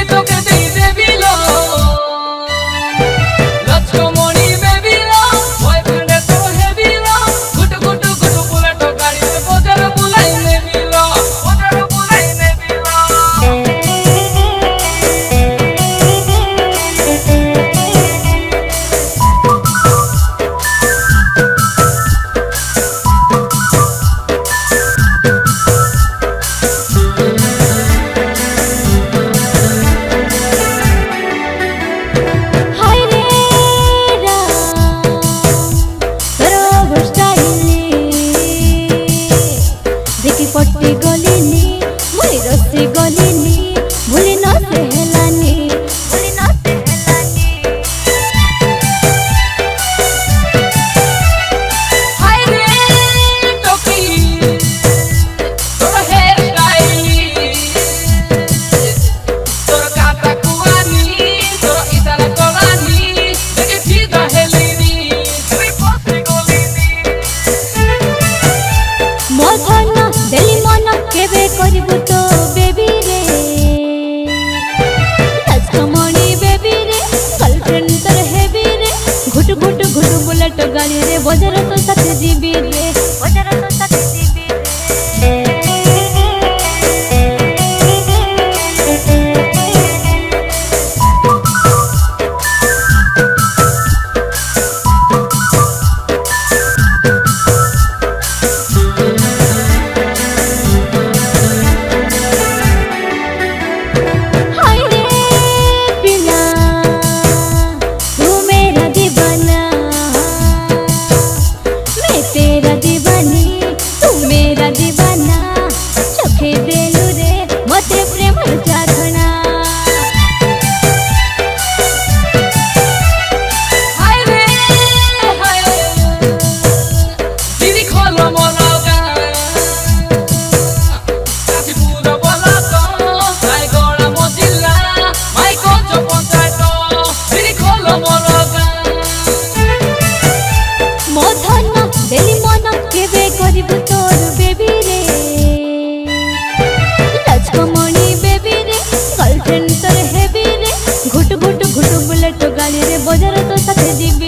তোকে দেই বেবি লো লচকমণি বেবি লো বয়ফ্রেন্ডে তো হেভি লো গুটু গুটু গুটু বুলেট গাড়িতে বজার বুলাই নেবি লো বজার বুলাই নেবি লো पट्टी गलिनी मुई रस्सी गलिनी भूली न से हेलानी भूली न से हेलानी हाय रे टोकी तोर हेयर स्टाइल तोर काटा कुआनी तोर इशारा कोलानी देखे सीधा हेलिनी तुई पसे गलिनी मधन देली मन केबे करिबु तो बेबी रे लचकमणि बेबी रे गर्लफ्रेंड तोर हेबी रे घुट घुट घुट बुलेट गाड़ी रे बजार तो साथे जीबी रे बजार तो साथे जीबी रे बजार तो साथे जीबी